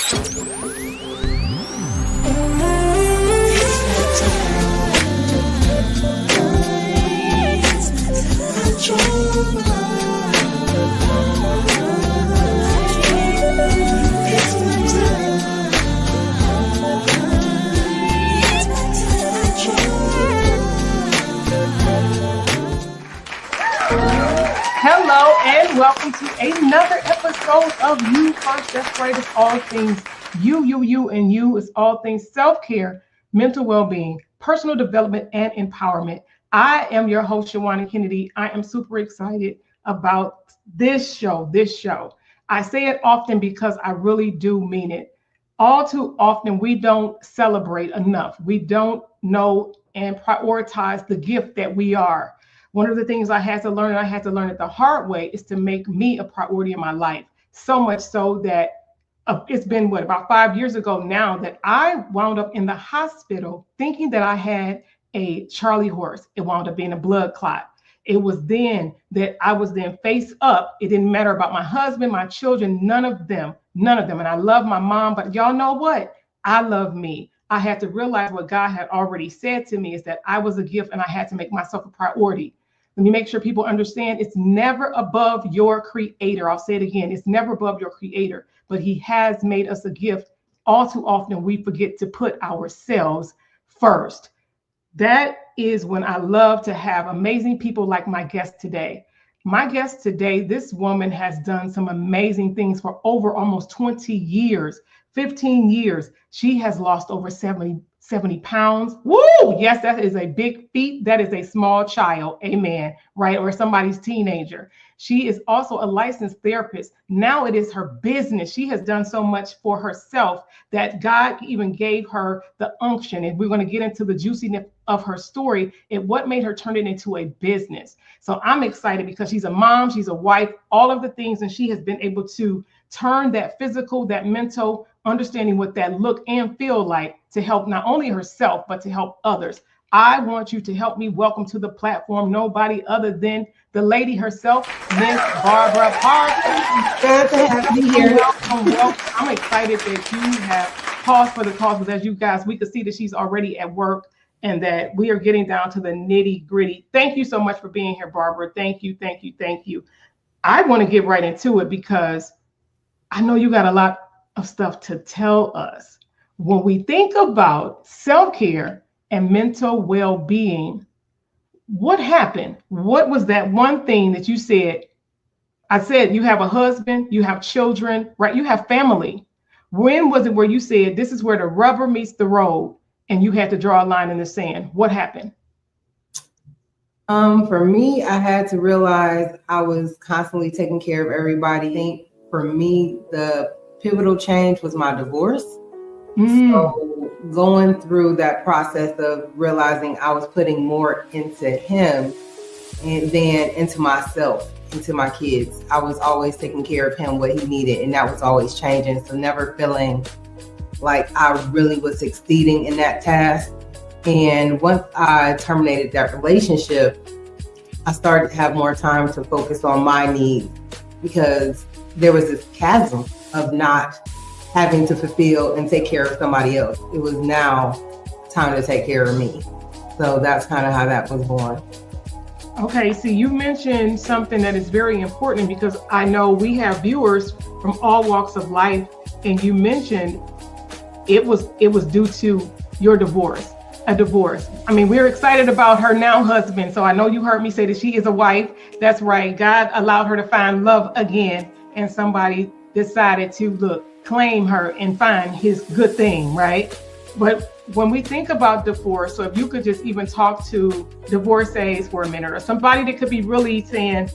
Hello and welcome to another episode of You First. That's right, it's all things you, and you. It's all things self-care, mental well-being, personal development, and empowerment. I am your host, Shawanna Kennedy. I am super excited about this show. I say it often because I really do mean it. All too often, we don't celebrate enough. We don't know and prioritize the gift that we are. One of the things I had to learn it the hard way, is to make me a priority in my life. So much so that it's been about 5 years ago now that I wound up in the hospital thinking that I had a Charlie horse. It wound up being a blood clot. It was then that I was then face up. It didn't matter about my husband, my children, none of them. And I love my mom, but y'all know what? I love me. I had to realize what God had already said to me is that I was a gift and I had to make myself a priority. Let me make sure people understand it's never above your creator. I'll say it again. It's never above your creator, but he has made us a gift. All too often we forget to put ourselves first. That is when I love to have amazing people like my guest today. My guest today, this woman has done some amazing things for over almost 20 years, 15 years. She has lost over 70 pounds. Woo! Yes, that is a big feat. That is a small child. Amen. Right? Or somebody's teenager. She is also a licensed therapist. Now it is her business. She has done so much for herself that God even gave her the unction. And we're going to get into the juiciness of her story and what made her turn it into a business. So I'm excited because she's a mom, she's a wife, all of the things, and she has been able to turn that physical, that mental, understanding what that look and feel like to help not only herself, but to help others. I want you to help me welcome to the platform nobody other than the lady herself, Miss Barbara Parker. Glad to have you here. Welcome. I'm excited that you have paused for the cause, because as you guys, we could see that she's already at work and that we are getting down to the nitty gritty. Thank you so much for being here, Barbara. Thank you. I want to get right into it because I know you got a lot of stuff to tell us. When we think about self-care and mental well-being, what happened? What was that one thing that you said? I said you have a husband, you have children, right? You have family. When was it where you said this is where the rubber meets the road and you had to draw a line in the sand? What happened? For me, I had to realize I was constantly taking care of everybody. I think for me, the pivotal change was my divorce. So going through that process of realizing I was putting more into him and then into myself, into my kids. I was always taking care of him, what he needed, and that was always changing. So never feeling like I really was succeeding in that task. And once I terminated that relationship, I started to have more time to focus on my needs because there was this chasm of not having to fulfill and take care of somebody else. It was now time to take care of me. So that's kind of how that was born. Okay, see, you mentioned something that is very important because I know we have viewers from all walks of life, and you mentioned it was due to your divorce, a divorce. I mean, we're excited about her now husband. So I know you heard me say that she is a wife. That's right. God allowed her to find love again, and somebody decided to claim her and find his good thing, right? But when we think about divorce, so if you could just even talk to divorcees for a minute, or somebody that could be really saying,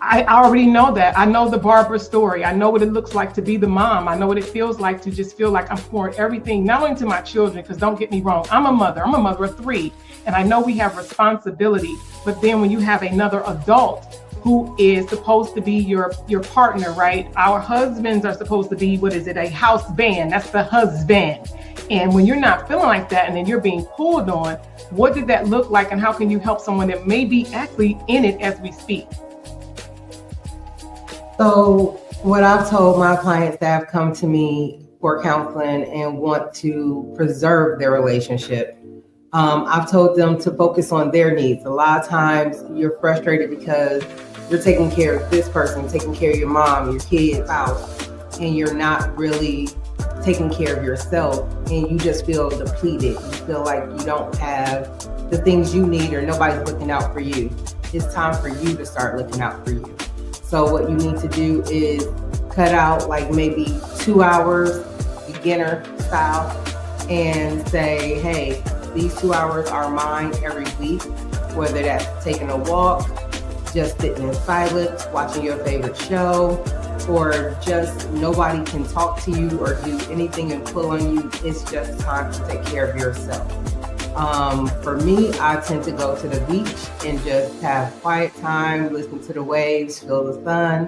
I already know that. I know the Barbara story. I know what it looks like to be the mom. I know what it feels like to just feel like I'm pouring everything, not only to my children, because don't get me wrong, I'm a mother of 3, and I know we have responsibility. But then when you have another adult who is supposed to be your partner, right? Our husbands are supposed to be, a house band? That's the husband. And when you're not feeling like that, and then you're being pulled on, what did that look like? And how can you help someone that may be actually in it as we speak? So What I've told my clients that have come to me for counseling and want to preserve their relationship, I've told them to focus on their needs. A lot of times you're frustrated because you're taking care of this person, taking care of your mom, your kids, house, and you're not really taking care of yourself, and you just feel depleted. You feel like you don't have the things you need or nobody's looking out for you. It's time for you to start looking out for you. So what you need to do is cut out like maybe 2 hours, beginner style, and say, hey, these 2 hours are mine every week, whether that's taking a walk, just sitting in silence, watching your favorite show, or just nobody can talk to you or do anything and pull on you. It's just time to take care of yourself. For me, I tend to go to the beach and just have quiet time, listen to the waves, feel the sun.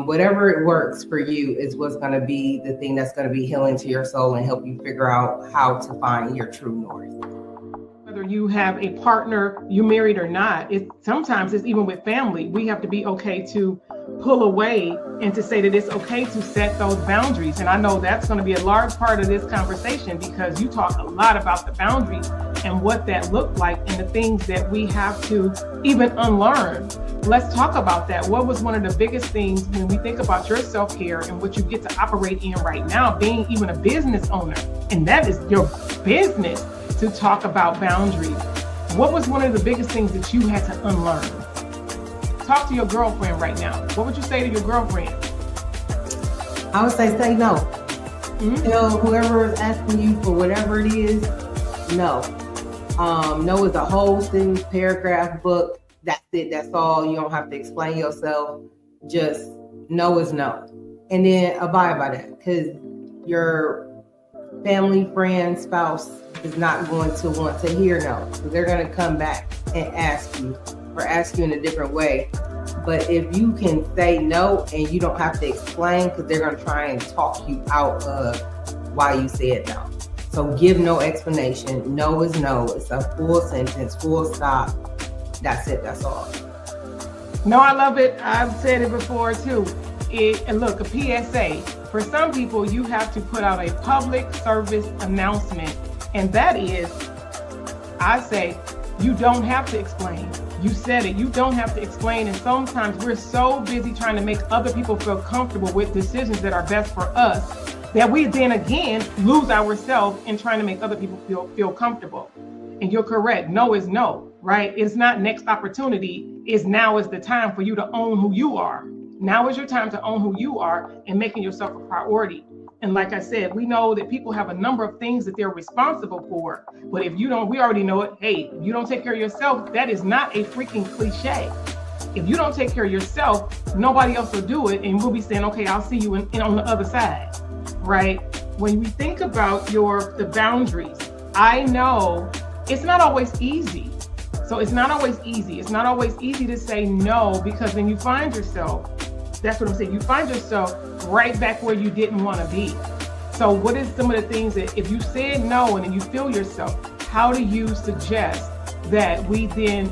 Whatever it works for you is what's going to be the thing that's going to be healing to your soul and help you figure out how to find your true north. Whether you have a partner, you married or not, sometimes it's even with family. We have to be okay to pull away and to say that it's okay to set those boundaries. And I know that's going to be a large part of this conversation, because you talk a lot about the boundaries and what that looked like and the things that we have to even unlearn. Let's talk about that. What was one of the biggest things when we think about your self-care and what you get to operate in right now, being even a business owner, and that is your business, to talk about boundaries? What was one of the biggest things that you had to unlearn? Talk to your girlfriend right now. What would you say to your girlfriend? I would say no. Tell whoever is asking you for whatever it is, no. No is a whole thing, paragraph, book. That's it. That's all. You don't have to explain yourself. Just no is no. And then abide by that, because your family, friend, spouse is not going to want to hear no. So they're going to come back and ask you, or ask you in a different way. But if you can say no and you don't have to explain, because they're going to try and talk you out of why you said no. So give no explanation. No is no. It's a full sentence, full stop. That's it. That's all. No, I love it. I've said it before too. And look, a PSA. For some people, you have to put out a public service announcement. And that is, I say, you don't have to explain. You said it. You don't have to explain. And sometimes we're so busy trying to make other people feel comfortable with decisions that are best for us that we then again lose ourselves in trying to make other people feel comfortable. And you're correct. No is no, right? It's not next opportunity. It's now is the time for you to own who you are. Now is your time to own who you are and making yourself a priority. And like I said, we know that people have a number of things that they're responsible for. But if you don't, we already know it. Hey, if you don't take care of yourself, that is not a freaking cliche. If you don't take care of yourself, nobody else will do it. And we'll be saying, okay, I'll see you in on the other side, right? When we think about the boundaries, I know it's not always easy. So it's not always easy. It's not always easy to say no, because then you find yourself, that's what I'm saying, you find yourself right back where you didn't want to be. So what is some of the things that if you said no and then you feel yourself, how do you suggest that we then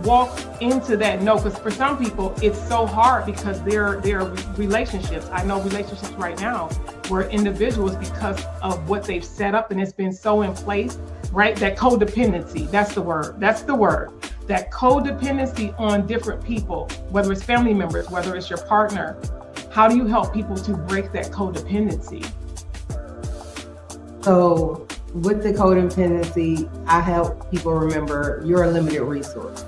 walk into that no? Because for some people, it's so hard because they're relationships. I know relationships right now where individuals, because of what they've set up and it's been so in place, right? That codependency, that's the word. That codependency on different people, whether it's family members, whether it's your partner. How do you help people to break that codependency? So with the codependency, I help people remember you're a limited resource.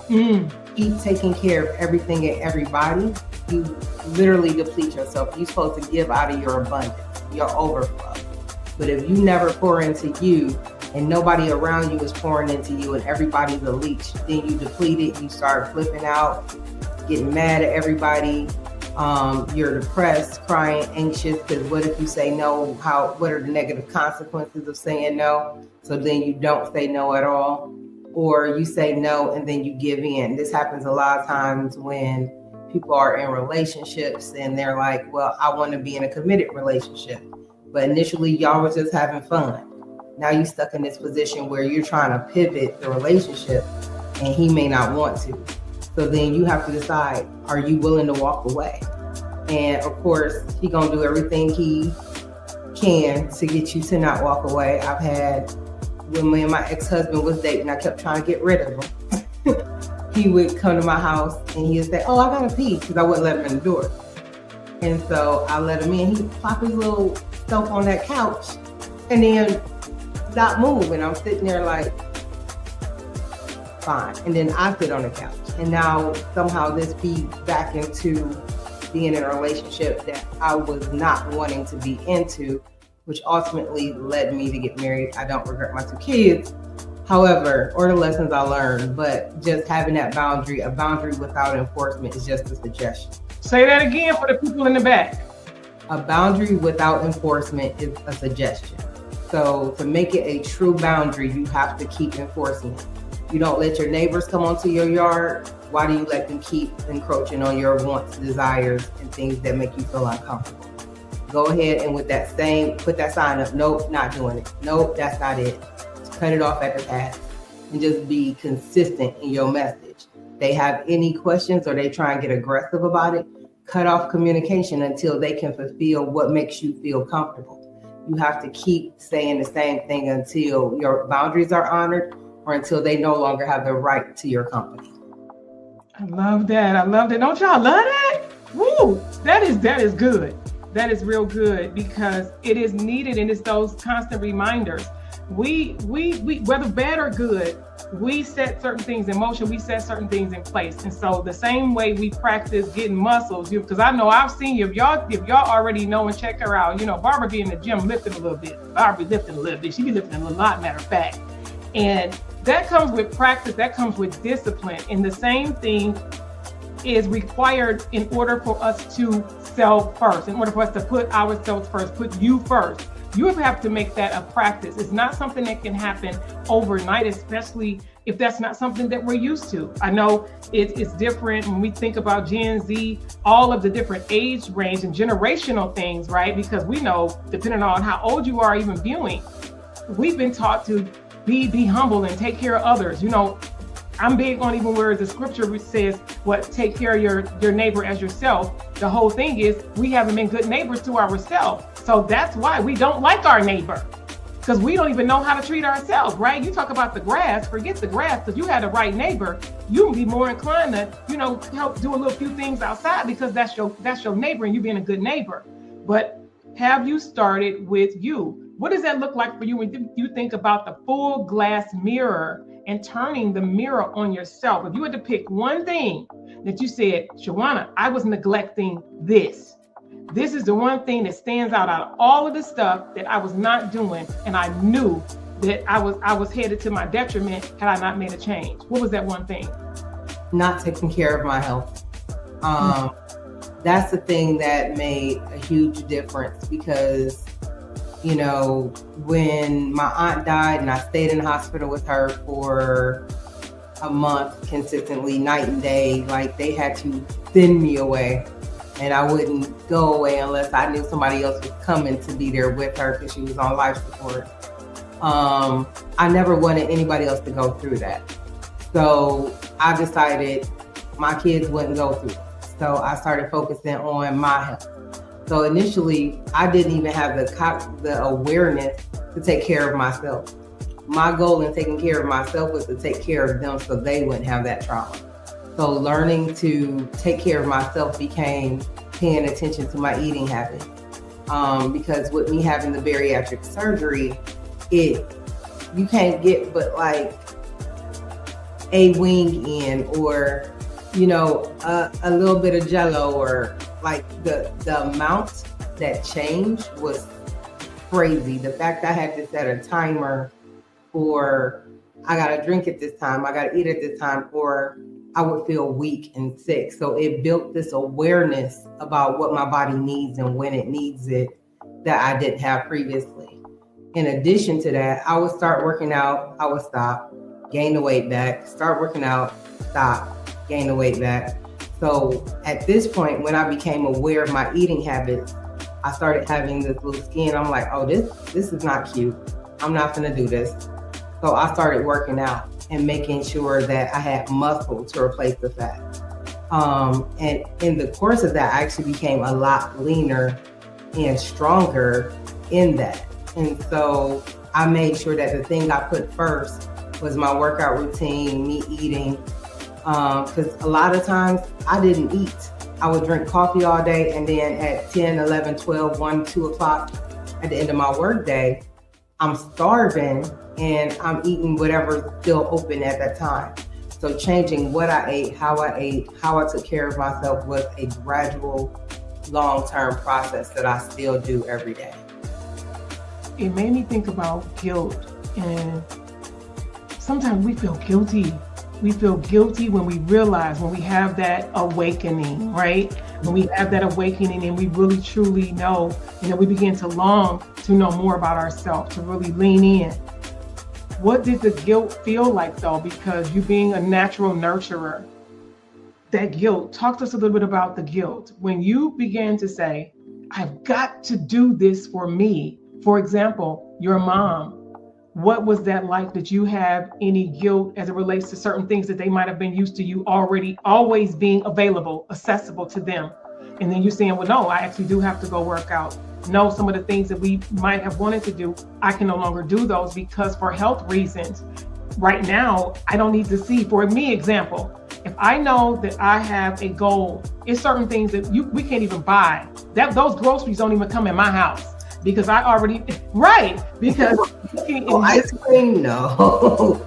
Keep taking care of everything and everybody. You literally deplete yourself. You're supposed to give out of your abundance, your overflow. But if you never pour into you and nobody around you is pouring into you and everybody's a leech, then you deplete it, you start flipping out, getting mad at everybody. You're depressed, crying, anxious, because what if you say no? What are the negative consequences of saying no? So then you don't say no at all, or you say no and then you give in. This happens a lot of times when people are in relationships and they're like, well, I want to be in a committed relationship. But initially y'all were just having fun. Now you're stuck in this position where you're trying to pivot the relationship and he may not want to. So then you have to decide, are you willing to walk away? And of course, he gonna do everything he can to get you to not walk away. I've had, when me and my ex-husband was dating, I kept trying to get rid of him. He would come to my house and he would say, "Oh, I gotta pee," because I wouldn't let him in the door. And so I let him in. He would plop his little stuff on that couch and then not move. And I'm sitting there like, fine. And then I sit on the couch. And now somehow this feeds back into being in a relationship that I was not wanting to be into, which ultimately led me to get married. I don't regret my 2 kids, however, or the lessons I learned, but just having that boundary, a boundary without enforcement, is just a suggestion. Say that again for the people in the back. A boundary without enforcement is a suggestion. So to make it a true boundary, you have to keep enforcing it. You don't let your neighbors come onto your yard. Why do you let them keep encroaching on your wants, desires, and things that make you feel uncomfortable? Go ahead and with that same, put that sign up. Nope, not doing it. Nope, that's not it. Just cut it off at the pass and just be consistent in your message. They have any questions or they try and get aggressive about it, cut off communication until they can fulfill what makes you feel comfortable. You have to keep saying the same thing until your boundaries are honored or until they no longer have the right to your company. I love that. I love that. Don't y'all love that? Woo! That is good. That is real good because it is needed, and it's those constant reminders. We whether bad or good, we set certain things in motion, we set certain things in place. And so the same way we practice getting muscles, because I know I've seen you, if y'all already know and check her out, Barbara be in the gym lifting a little bit. Barbara be lifting a little bit. She be lifting a lot, matter of fact. And that comes with practice, that comes with discipline. And the same thing is required in order for us to self first, in order for us to put ourselves first, put you first. You have to make that a practice. It's not something that can happen overnight, especially if that's not something that we're used to. I know it's different when we think about Gen Z, all of the different age range and generational things, right? Because we know, depending on how old you are even viewing, we've been taught to be humble and take care of others. I'm big on even where the scripture says, take care of your neighbor as yourself. The whole thing is we haven't been good neighbors to ourselves. So that's why we don't like our neighbor, because we don't even know how to treat ourselves, right? You talk about the grass, forget the grass, because you had the right neighbor, you can be more inclined to, help do a little few things outside because that's your neighbor and you being a good neighbor. But have you started with you? What does that look like for you when you think about the full glass mirror and turning the mirror on yourself? If you had to pick one thing that you said, Shawanna, I was neglecting this. This is the one thing that stands out of all of the stuff that I was not doing, and I knew that I was headed to my detriment had I not made a change. What was that one thing? Not taking care of my health. That's the thing that made a huge difference because when my aunt died and I stayed in the hospital with her for a month consistently, night and day, like they had to send me away and I wouldn't go away unless I knew somebody else was coming to be there with her because she was on life support. I never wanted anybody else to go through that. So I decided my kids wouldn't go through it. So I started focusing on my health. So initially, I didn't even have the awareness to take care of myself. My goal in taking care of myself was to take care of them so they wouldn't have that trauma. So learning to take care of myself became paying attention to my eating habits. Because with me having the bariatric surgery, you can't get but like a wing in or, a little bit of Jell-O or like the amount that changed was crazy. The fact I had to set a timer for I gotta drink at this time, I gotta eat at this time, or I would feel weak and sick. So it built this awareness about what my body needs and when it needs it that I didn't have previously. In addition to that, I would start working out, I would stop, gain the weight back, start working out, stop, gain the weight back. So at this point, when I became aware of my eating habits, I started having this little skin. I'm like, oh, this is not cute. I'm not gonna do this. So I started working out and making sure that I had muscle to replace the fat. And in the course of that, I actually became a lot leaner and stronger in that. And so I made sure that the thing I put first was my workout routine, me eating. Because a lot of times I didn't eat. I would drink coffee all day, and then at 10, 11, 12, 1, 2 o'clock at the end of my work day, I'm starving and I'm eating whatever's still open at that time. So changing what I ate, how I took care of myself was a gradual, long-term process that I still do every day. It made me think about guilt, and sometimes we feel guilty. We feel guilty when we realize, when we have that awakening, right? When we have that awakening and we really truly know, and then we begin to long to know more about ourselves, to really lean in. What did the guilt feel like though? Because you being a natural nurturer, that guilt, talk to us a little bit about the guilt. When you began to say, I've got to do this for me. For example, your mom, what was that like? Did you have any guilt as it relates to certain things that they might have been used to you already always being available, accessible to them? And then you're saying, well, no, I actually do have to go work out. No, some of the things that we might have wanted to do, I can no longer do those because for health reasons, right now, I don't need to see. For me, example, if I know that I have a goal, it's certain things that we can't even buy. Those groceries don't even come in my house. Because I already, right, because ice cream, no.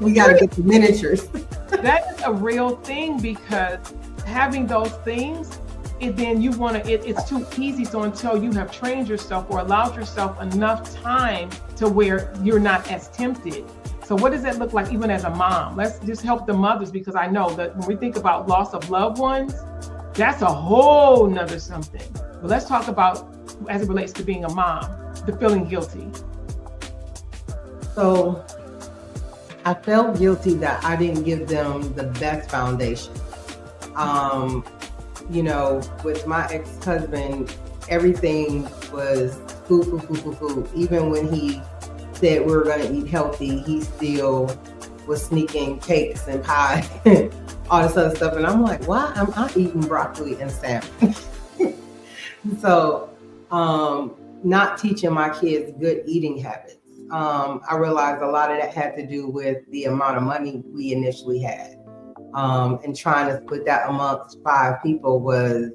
We got to get the miniatures. That is a real thing, because having those things, then you want to, it's too easy. So until you have trained yourself or allowed yourself enough time to where you're not as tempted. So what does that look like even as a mom? Let's just help the mothers, because I know that when we think about loss of loved ones, that's a whole nother something. But let's talk about as it relates to being a mom, the feeling guilty. So I felt guilty that I didn't give them the best foundation. With my ex-husband, everything was food. Even when he said we were going to eat healthy, he still was sneaking cakes and pie and all this other stuff. And I'm like, why am I eating broccoli and salmon? So not teaching my kids good eating habits. I realized a lot of that had to do with the amount of money we initially had. And trying to put that amongst 5 people was,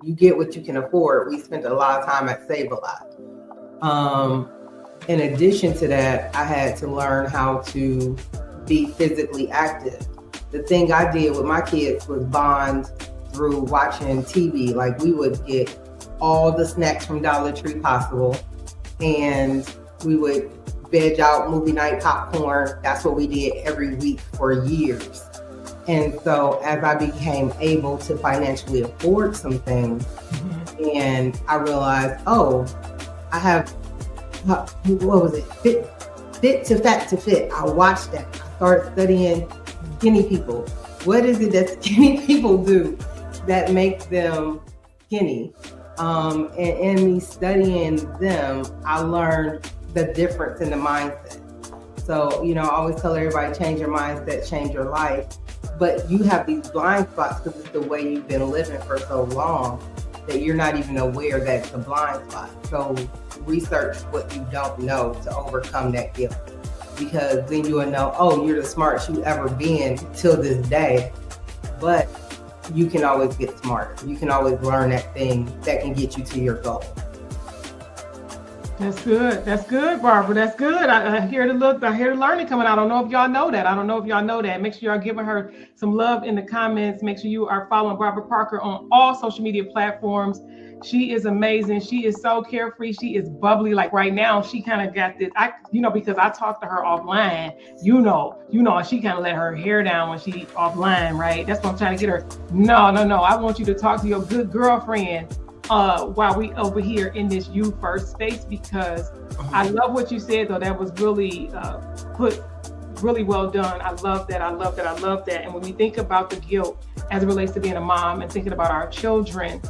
you get what you can afford. We spent a lot of time at Save a Lot. In addition to that, I had to learn how to be physically active. The thing I did with my kids was bond through watching TV. Like, we would get all the snacks from Dollar Tree possible, and we would veg out movie night popcorn. That's what we did every week for years. And so as I became able to financially afford some things, and I realized, I have, what was it? Fit to Fat to Fit. I watched that. I started studying skinny people. What is it that skinny people do that makes them skinny? And in me studying them, I learned the difference in the mindset. So, I always tell everybody, change your mindset, change your life. But you have these blind spots because it's the way you've been living for so long that you're not even aware that it's a blind spot. So research what you don't know to overcome that guilt. Because then you will know, you're the smartest you've ever been till this day. But you can always get smarter. You can always learn that thing that can get you to your goal. That's good. That's good, Barbara. That's good. I hear the learning coming out. I don't know if y'all know that. Make sure y'all giving her some love in the comments. Make sure you are following Barbara Parker on all social media platforms. She is amazing. She is so carefree. She is bubbly. Like right now, she kind of got this, because I talked to her offline, and she kind of let her hair down when she offline, right? That's what I'm trying to get her. No. I want you to talk to your good girlfriend while we over here in this You First space, because I love what you said, though. That was really put really well done. I love that. And when we think about the guilt as it relates to being a mom and thinking about our children,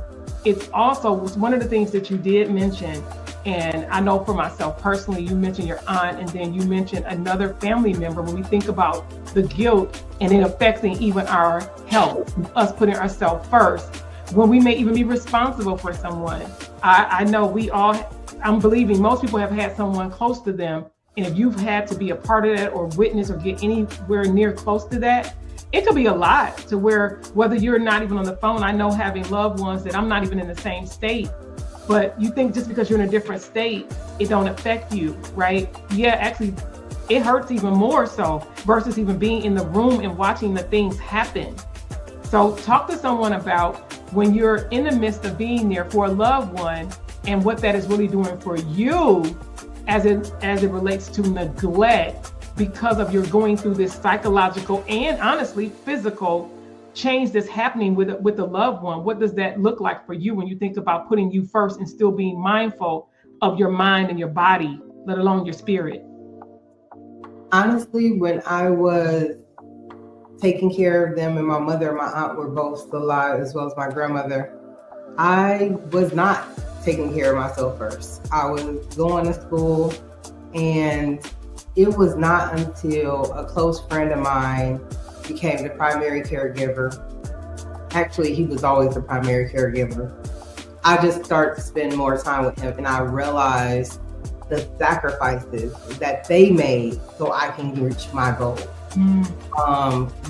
it's also one of the things that you did mention. And I know for myself personally, you mentioned your aunt, and then you mentioned another family member. When we think about the guilt and it affecting even our health, us putting ourselves first, when we may even be responsible for someone. I know I'm believing most people have had someone close to them. And if you've had to be a part of that or witness or get anywhere near close to that, it could be a lot to where whether you're not even on the phone, I know having loved ones that I'm not even in the same state, but you think just because you're in a different state, it don't affect you, right? Yeah, actually, it hurts even more so versus even being in the room and watching the things happen. So talk to someone about when you're in the midst of being there for a loved one and what that is really doing for you as it relates to neglect because of you're going through this psychological and honestly physical change that's happening with a loved one. What does that look like for you when you think about putting you first and still being mindful of your mind and your body, let alone your spirit? Honestly, when I was taking care of them and my mother and my aunt were both still alive, as well as my grandmother, I was not taking care of myself first. I was going to school, and it was not until a close friend of mine became the primary caregiver. Actually, he was always the primary caregiver. I just started to spend more time with him, and I realized the sacrifices that they made so I can reach my goal.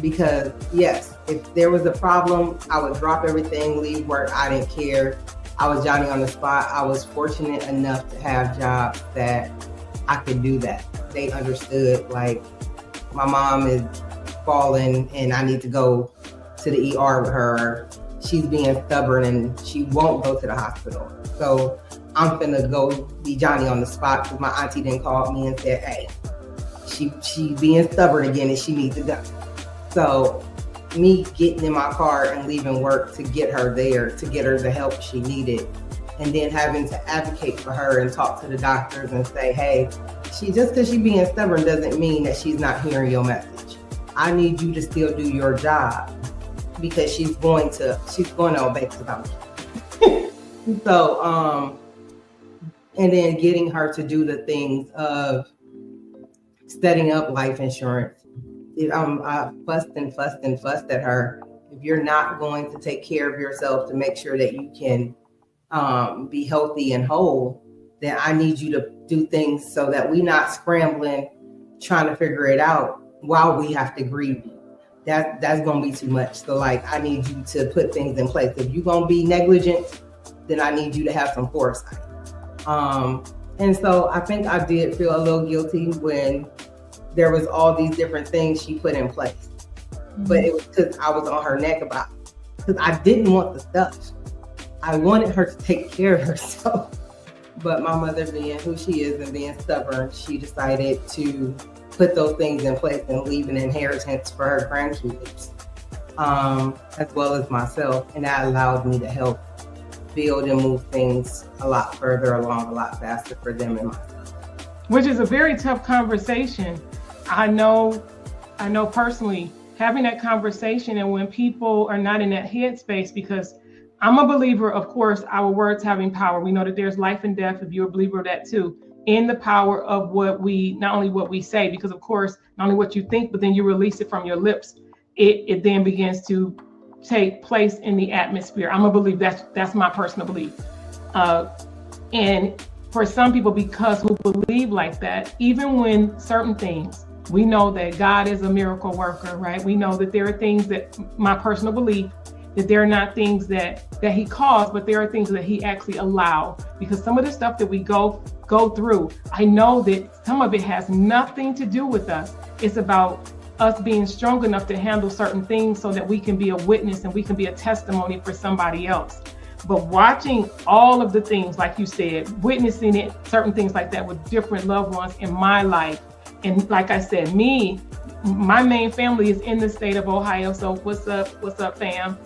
Because yes, if there was a problem, I would drop everything, leave work. I didn't care. I was Johnny on the spot. I was fortunate enough to have jobs that I could do that. They understood, like, my mom is falling and I need to go to the ER with her. She's being stubborn and she won't go to the hospital. So I'm finna go be Johnny on the spot because my auntie then called me and said, hey, she being stubborn again and she needs to go. So me getting in my car and leaving work to get her there, to get her the help she needed, and then having to advocate for her and talk to the doctors and say, hey, just because she's being stubborn doesn't mean that she's not hearing your message. I need you to still do your job because she's going to obey something. So, and then getting her to do the things of setting up life insurance. I fussed at her. If you're not going to take care of yourself to make sure that you can be healthy and whole, then I need you to do things so that we're not scrambling, trying to figure it out while we have to grieve you. That's going to be too much. So like, I need you to put things in place. If you're going to be negligent, then I need you to have some foresight. And so I think I did feel a little guilty when there was all these different things she put in place. But it was because I was on her neck about it. Because I didn't want the stuff. I wanted her to take care of herself. But my mother, being who she is and being stubborn, she decided to put those things in place and leave an inheritance for her grandkids, as well as myself. And that allowed me to help build and move things a lot further along, a lot faster for them and myself. Which is a very tough conversation. I know personally, having that conversation, and when people are not in that headspace, because I'm a believer, of course, our words having power. We know that there's life and death, if you're a believer of that too, in the power of not only what we say, because of course, not only what you think, but then you release it from your lips. It then begins to take place in the atmosphere. I'm a believer, that's my personal belief. And for some people, because who believe like that, even when certain things, we know that God is a miracle worker, right? We know that there are things that, my personal belief, that there are not things that he caused, but there are things that he actually allowed. Because some of the stuff that we go through, I know that some of it has nothing to do with us. It's about us being strong enough to handle certain things so that we can be a witness and we can be a testimony for somebody else. But watching all of the things, like you said, witnessing it, certain things like that with different loved ones in my life. And like I said, my main family is in the state of Ohio. So what's up, fam?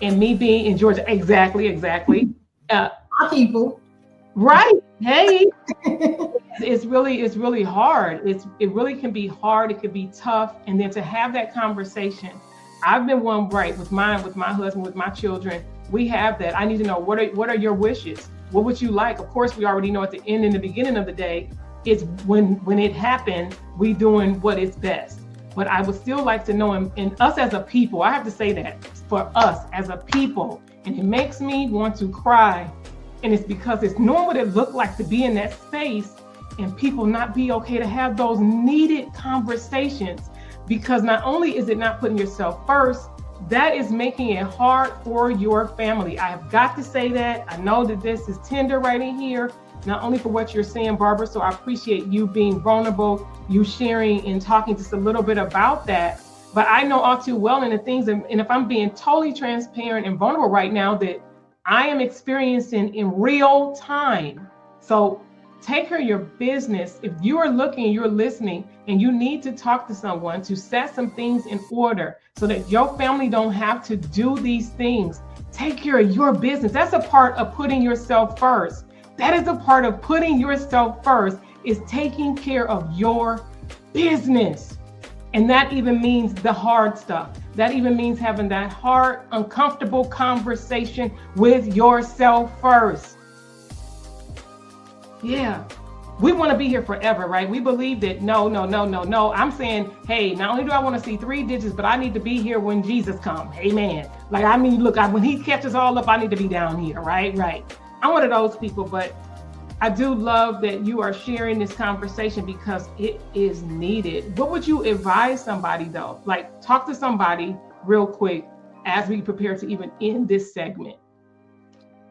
And me being in Georgia, exactly. Our people. Right. Hey, it's really hard. It really can be hard. It can be tough. And then to have that conversation, I've been one right with my husband, with my children. We have that. I need to know what are your wishes? What would you like? Of course, we already know at the end and the beginning of the day, it's when it happened, we doing what is best. But I would still like to know, and us as a people, I have to say that for us as a people, and it makes me want to cry. And it's because it's knowing what it looked like to be in that space and people not be okay to have those needed conversations. Because not only is it not putting yourself first, that is making it hard for your family. I have got to say that. I know that this is tender right in here, not only for what you're saying, Barbara, so I appreciate you being vulnerable, you sharing and talking just a little bit about that. But I know all too well in the things, and if I'm being totally transparent and vulnerable right now, that I am experiencing in real time. So take care of your business. If you are looking, you're listening, and you need to talk to someone to set some things in order so that your family don't have to do these things. Take care of your business. That's a part of putting yourself first. That is a part of putting yourself first, is taking care of your business. And that even means the hard stuff. That even means having that hard, uncomfortable conversation with yourself first. Yeah. We want to be here forever, right? We believe that no. I'm saying, hey, not only do I want to see 3 digits, but I need to be here when Jesus comes. Amen. Like, I mean, look, when he catches all up, I need to be down here, right? Right. I'm one of those people, but I do love that you are sharing this conversation because it is needed. What would you advise somebody though? Like, talk to somebody real quick as we prepare to even end this segment.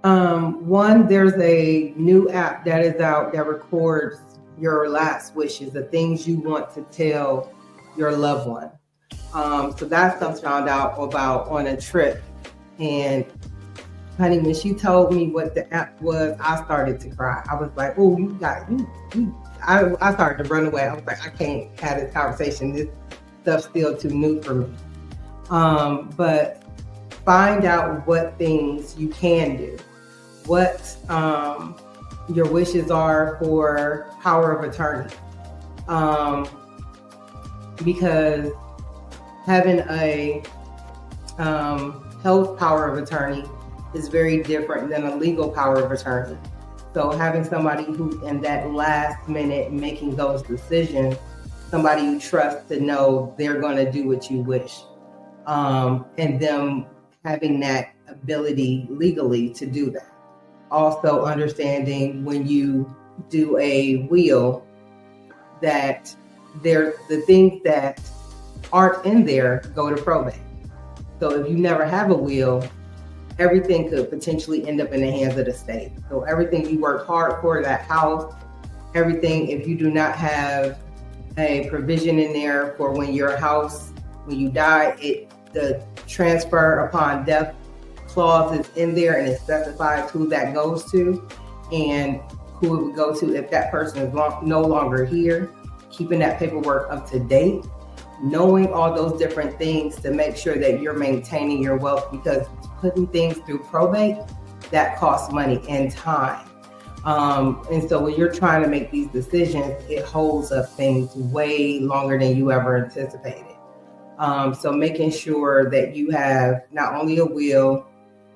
One, there's a new app that is out that records your last wishes, the things you want to tell your loved one. So that's something I found out about on a trip. And honey, when she told me what the app was, I started to cry. I was like, oh, I started to run away. I was like, I can't have this conversation. This stuff's still too new for me. But find out what things you can do, what your wishes are for power of attorney. Because having a health power of attorney is very different than a legal power of attorney. So having somebody who's in that last minute making those decisions, somebody you trust to know they're going to do what you wish, and them having that ability legally to do that. Also understanding when you do a will that there's the things that aren't in there go to probate. So if you never have a will, everything could potentially end up in the hands of the state. So everything you worked hard for, that house, everything, if you do not have a provision in there for when your house, when you die, the transfer upon death clause is in there, and it specifies who that goes to and who it would go to if that person is no longer here. Keeping that paperwork up to date, knowing all those different things to make sure that you're maintaining your wealth, because putting things through probate, that costs money and time. And so when you're trying to make these decisions, it holds up things way longer than you ever anticipated. So making sure that you have not only a will,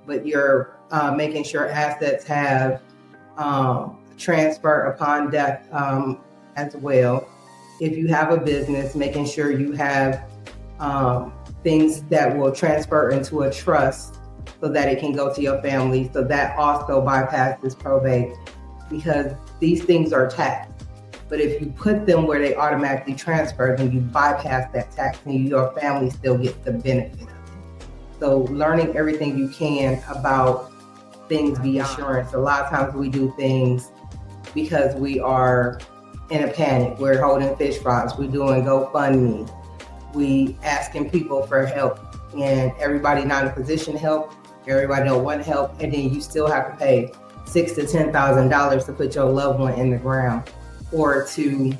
but you're making sure assets have transfer upon death as well. If you have a business, making sure you have things that will transfer into a trust so that it can go to your family. So that also bypasses probate, because these things are taxed. But if you put them where they automatically transfer, then you bypass that tax and your family still gets the benefit of it. So learning everything you can about things beyond insurance. A lot of times we do things because we are in a panic. We're holding fish fries. We're doing GoFundMe. We asking people for help, and everybody not in a position to help. Everybody don't want help, and then you still have to pay $6,000 to $10,000 to put your loved one in the ground, or to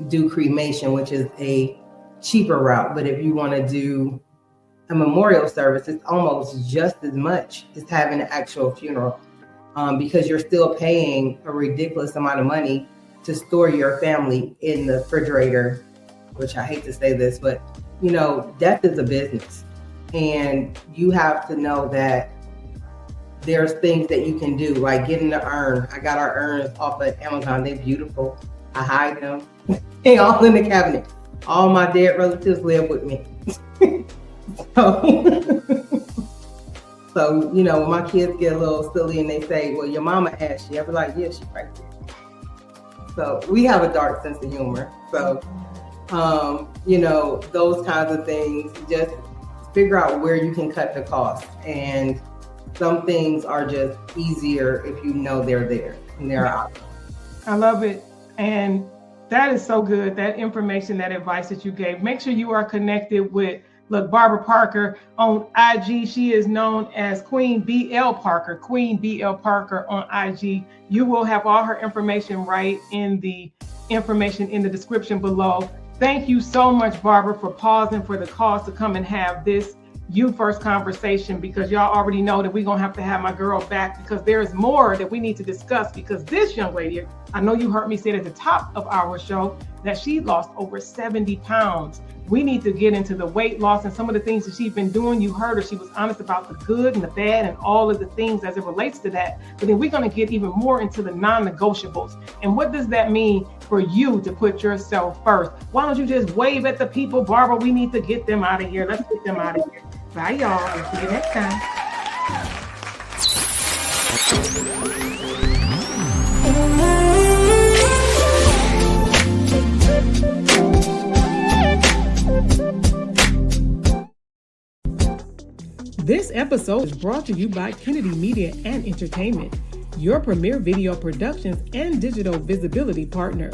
do cremation, which is a cheaper route. But if you want to do a memorial service, it's almost just as much as having an actual funeral, because you're still paying a ridiculous amount of money to store your family in the refrigerator, which I hate to say this, but death is a business, and you have to know that there's things that you can do, like getting the urn. I got our urns off of Amazon. They're beautiful. I hide them. They all in the cabinet. all my dead relatives live with me. So, you know, when my kids get a little silly and they say, well, your mama asked you, I be like, yeah, she's right there. So we have a dark sense of humor. So, you know, those kinds of things, just figure out where you can cut the cost. And some things are just easier if you know they're there and they're out. I love it. And that is so good. That information, that advice that you gave. Make sure you are connected with, look, Barbara Parker on IG. She is known as Queen BL Parker, Queen BL Parker on IG. You will have all her information right in the information in the description below. Thank you so much, Barbara, for pausing for the cause to come and have this You First conversation, because y'all already know that we're going to have my girl back, because there is more that we need to discuss, because this young lady, I know you heard me say it at the top of our show that she lost over 70 pounds. We need to get into the weight loss and some of the things that she's been doing. You heard her, she was honest about the good and the bad and all of the things as it relates to that. But then we're going to get even more into the non-negotiables. And what does that mean for you to put yourself first? Why don't you just wave at the people, Barbara? We need to get them out of here. Let's get them out of here. Bye, y'all. And see you next time. This episode is brought to you by Kennedy Media and Entertainment, your premier video productions and digital visibility partner.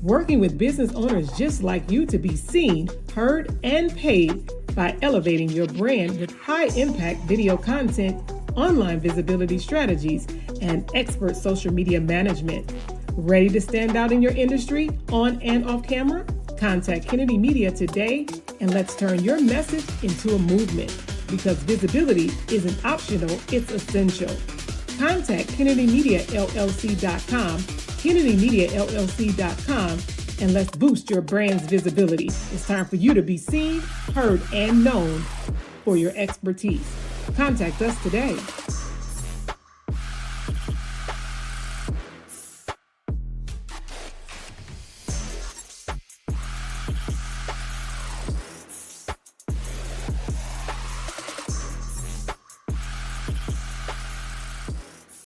Working with business owners just like you to be seen, heard, and paid by elevating your brand with high-impact video content, online visibility strategies, and expert social media management. Ready to stand out in your industry, on and off camera? Contact Kennedy Media today, and let's turn your message into a movement. Because visibility isn't optional, it's essential. Contact KennedyMediaLLC.com, KennedyMediaLLC.com, and let's boost your brand's visibility. It's time for you to be seen, heard, and known for your expertise. Contact us today.